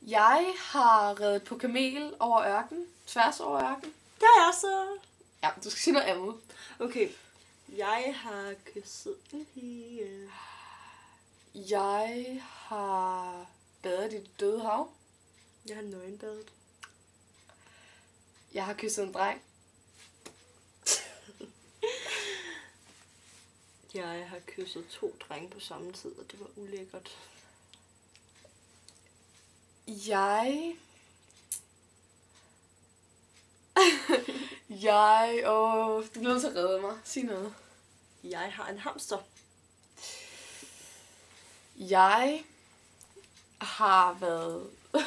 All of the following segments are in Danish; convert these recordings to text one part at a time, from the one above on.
Jeg har reddet på kamel over ørken. Tværs over ørken. Det er jeg så. Ja, du skal sige noget andet. Okay. Jeg har kysset en pige. Jeg har badet i det døde hav. Jeg har nøgenbadet. Jeg har kysset en dreng. Jeg har kysset 2 drenge på samme tid, og det var ulækkert. Jeg du bliver nødt til at redde mig. Sig noget. Jeg har en hamster. Jeg har været... Men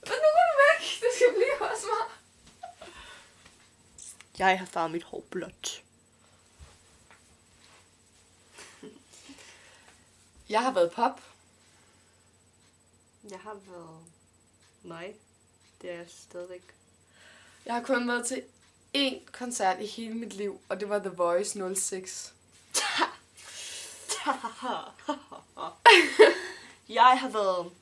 nu er du væk. Det skal blive hos mig. Jeg har farvet mit hår blåt. Jeg har været pop. Jeg har været mig. Det er jeg stadigvæk. Jeg har kun været til 1 koncert i hele mit liv, og det var The Voice 06. Jeg har været...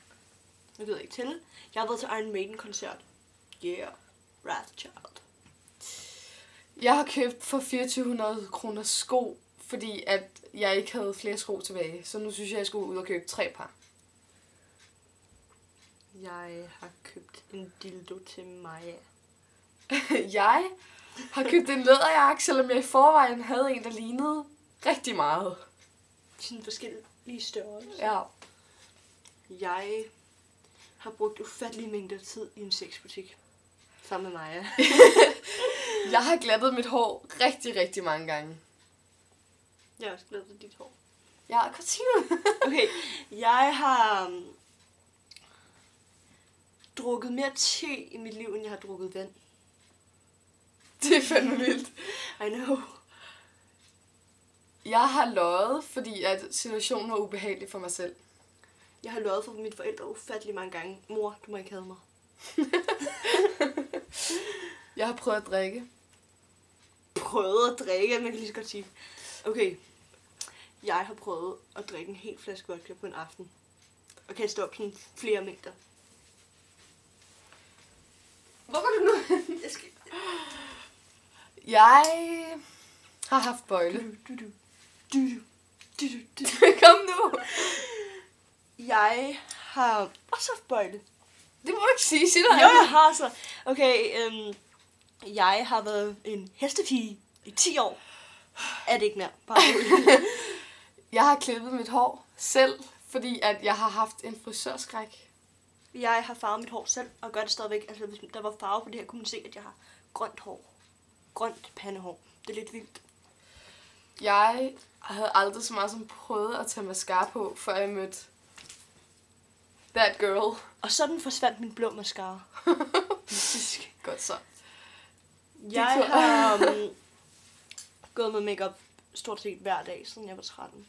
Jeg ved ikke til. Jeg har været til Iron Maiden koncert. Yeah. Wrathchild. Jeg har købt for 2400 kroner sko, fordi at jeg ikke havde flere sko tilbage. Så nu synes jeg skulle ud og købe 3 par. Jeg har købt en dildo til Maja. Jeg har købt en læderjakke, selvom jeg i forvejen havde en, der lignede rigtig meget. Sådan forskellige størrelser. Ja. Jeg har brugt ufattelige mængder tid i en sexbutik. Sammen med Maja. Jeg har glattet mit hår rigtig, rigtig mange gange. Jeg har også glædet dit hår. Ja, continue. Okay, jeg har drukket mere te i mit liv, end jeg har drukket vand. Det er fandme vildt. I know. Jeg har løjet, fordi at situationen var ubehagelig for mig selv. Jeg har løjet for mine forældre ufattelig mange gange. Mor, du må ikke have mig. Jeg har prøvet at drikke. Prøvet at drikke, man kan lige så godt sige. Okay, jeg har prøvet at drikke en hel flaske vodka på en aften. Og kaste op sådan flere mængder. Hvor går du nu? Jeg skal... Jeg har haft bøjle. Kom nu. Jeg har også haft bøjle. Det må du ikke sige. Sig noget Jo, andet. jeg har så. Okay, jeg har været en hestepige i 10 år. Er det ikke mere? Bare roligt. Jeg har klippet mit hår selv, fordi at jeg har haft en frisørskræk. Jeg har farvet mit hår selv, og gør det stadigvæk. Altså, hvis der var farve på det her, kunne man se, at jeg har grønt hår. Grønt pandehår. Det er lidt vildt. Jeg havde aldrig så meget som prøvet at tage mascara på, før jeg mødte that girl. Og sådan forsvandt min blå mascara. Godt så. Jeg har gået med makeup stort set hver dag, siden jeg var 13.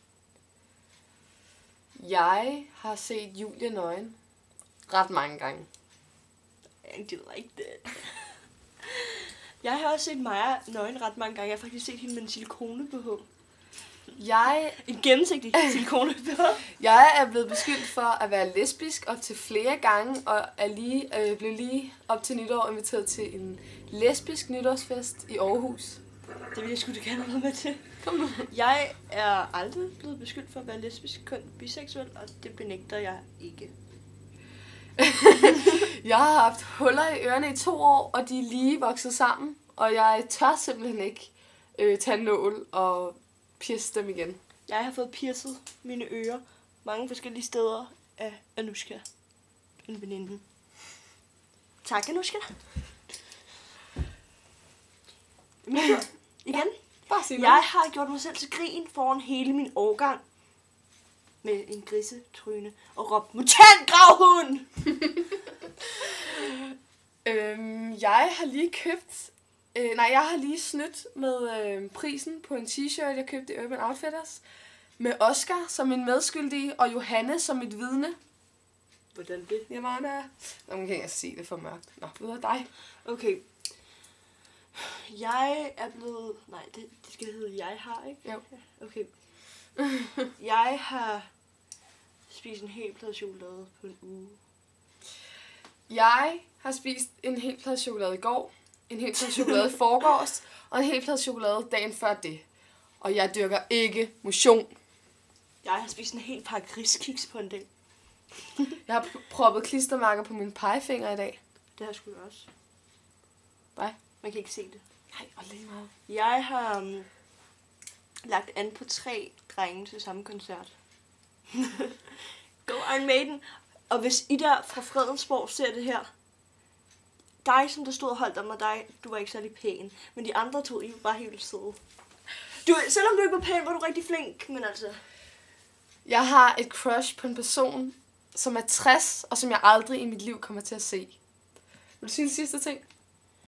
Jeg har set Julie nøgen ret mange gange. And you like that. Jeg har også set Maja nøgen ret mange gange. Jeg har faktisk set hende med en silikone BH. En gennemsigtig silikone BH. Jeg er blevet beskyldt for at være lesbisk op til flere gange, og blev lige op til nytår inviteret til en lesbisk nytårsfest i Aarhus. Det vil jeg sgu da gerne have noget med til. Kom nu. Jeg er aldrig blevet beskyldt for at være lesbisk, kun biseksuel, og det benægter jeg ikke. Jeg har haft huller i ørerne i 2 år, og de er lige vokset sammen, og jeg tør simpelthen ikke tage en nål og pierce dem igen. Jeg har fået piercet mine ører mange forskellige steder af Anushka, en veninde. Tak, Anushka. Igen. Bare sig Jeg har gjort mig selv til grin foran hele min årgang med en grisetryne og råbt mutant gravhund. Jeg har lige købt... jeg har lige snydt med prisen på en t-shirt, jeg købte i Urban Outfitters. Med Oscar som min medskyldige, og Johanne som mit vidne. Hvordan det? Jeg var der. Nå, man kan ikke sige det for mørkt. Nå, videre dig. Okay. Jeg er blevet... Nej, det skal hedde jeg har, ikke? Jo. Okay. Jeg har spist en hel plade chokolade på en uge. Jeg har spist en hel plade chokolade i går, en hel plade chokolade i forgårs, og en hel plade chokolade dagen før det. Og jeg dyrker ikke motion. Jeg har spist en hel pakke griskiks på en dag. Jeg har proppet klistermærker på mine pegefinger i dag. Det har jeg sgu også. Hvad? Man kan ikke se det. Nej, og lige meget. Jeg har lagt an på 3 drenge til samme koncert. Go Iron Maiden. Og hvis I der fra Fredensborg ser det her, dig som der stod og holdt om, og dig, du var ikke særlig pæn. Men de andre 2, I var bare helt søde. Selvom du ikke var pæn, var du rigtig flink, men altså... Jeg har et crush på en person, som er 60, og som jeg aldrig i mit liv kommer til at se. Vil du sige en sidste ting?